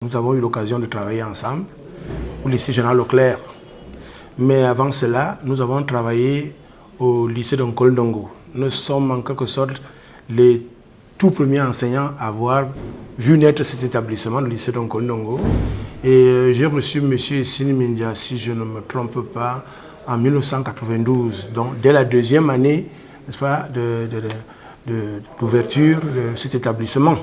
Nous avons eu l'occasion de travailler ensemble au lycée Général Leclerc. Mais avant cela, nous avons travaillé au lycée d'Onkol Ndongo. Nous sommes en quelque sorte les tout premiers enseignants à avoir vu naître cet établissement, le lycée d'Onkol Ndongo. Et j'ai reçu M. Essini Mindia, si je ne me trompe pas, en 1992, donc dès la deuxième année, n'est-ce pas, d'ouverture de cet établissement.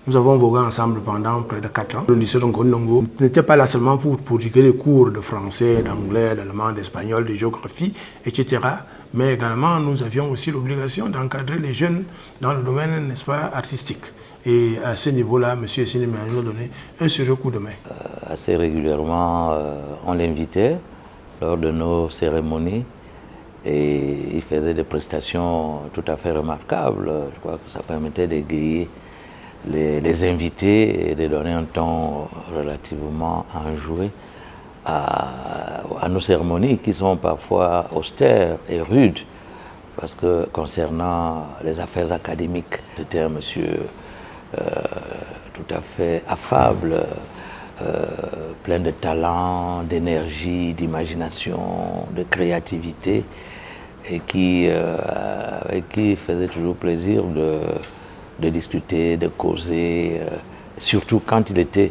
Nous avons vogué ensemble pendant près de 4 ans. Le lycée d'Onkol Ndongo n'était pas là seulement pour prodiguer les cours de français, d'anglais, d'allemand, d'espagnol, de géographie, etc. Mais également, nous avions aussi l'obligation d'encadrer les jeunes dans le domaine, n'est-ce pas, artistique. Et à ce niveau-là, M. Essini m'a donné un sérieux coup de main. Assez régulièrement, on l'invitait lors de nos cérémonies et il faisait des prestations tout à fait remarquables. Je crois que ça permettait d'égayer les invités et de donner un ton relativement enjoué à nos cérémonies qui sont parfois austères et rudes, parce que concernant les affaires académiques, c'était un monsieur tout à fait affable, plein de talent, d'énergie, d'imagination, de créativité, et avec qui il faisait toujours plaisir de discuter, de causer, surtout quand il était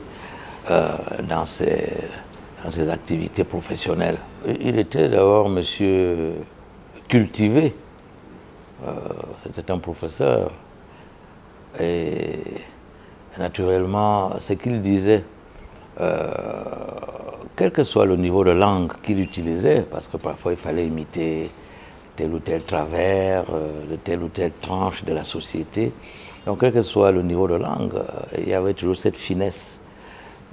dans ses activités professionnelles. Il était d'abord monsieur cultivé, c'était un professeur, et naturellement ce qu'il disait, quel que soit le niveau de langue qu'il utilisait, parce que parfois il fallait imiter tel ou tel travers, de telle ou telle tranche de la société. Donc, quel que soit le niveau de langue, il y avait toujours cette finesse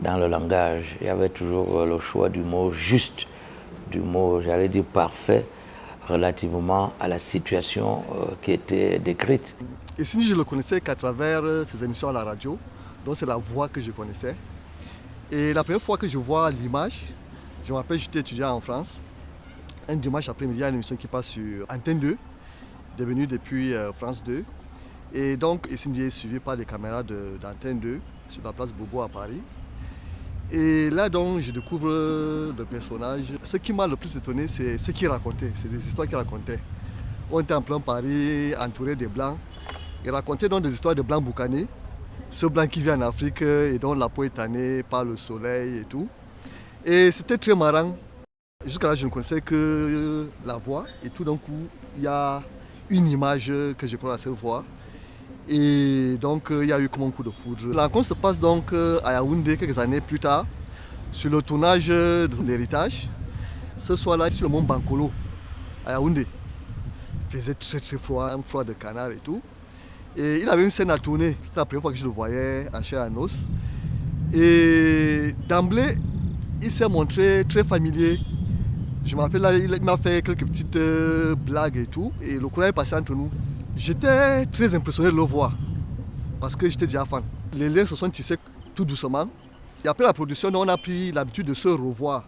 dans le langage. Il y avait toujours le choix du mot juste, du mot, j'allais dire, parfait, relativement à la situation qui était décrite. Essini, je le connaissais qu'à travers ses émissions à la radio, donc c'est la voix que je connaissais. Et la première fois que je vois l'image, je me rappelle, j'étais étudiant en France. Un dimanche après-midi, il y a une émission qui passe sur Antenne 2, devenue depuis France 2. Et donc, Essini est suivi par les caméras d'Antenne 2 sur la place Bobo à Paris. Et là, donc, je découvre le personnage. Ce qui m'a le plus étonné, c'est ce qu'il racontait, c'est des histoires qu'il racontait. On était en plein Paris, entouré des Blancs. Il racontait donc des histoires de Blancs boucanés. Ce Blanc qui vit en Afrique et dont la peau est tannée par le soleil et tout. Et c'était très marrant. Jusqu'à là, je ne connaissais que la voix. Et tout d'un coup, il y a une image que je crois à cette voix. Et donc, il y a eu comme un coup de foudre. La rencontre se passe donc à Yaoundé quelques années plus tard, sur le tournage de l'héritage. Ce soir-là, sur le mont Bankolo, à Yaoundé. Il faisait très très froid, un froid de canard et tout. Et il avait une scène à tourner. C'était la première fois que je le voyais en chair à os. Et d'emblée, il s'est montré très familier. Je me rappelle, là, il m'a fait quelques petites blagues et tout. Et le courant est passé entre nous. J'étais très impressionné de le voir, parce que j'étais déjà fan. Les liens se sont tissés tout doucement. Et après la production, on a pris l'habitude de se revoir.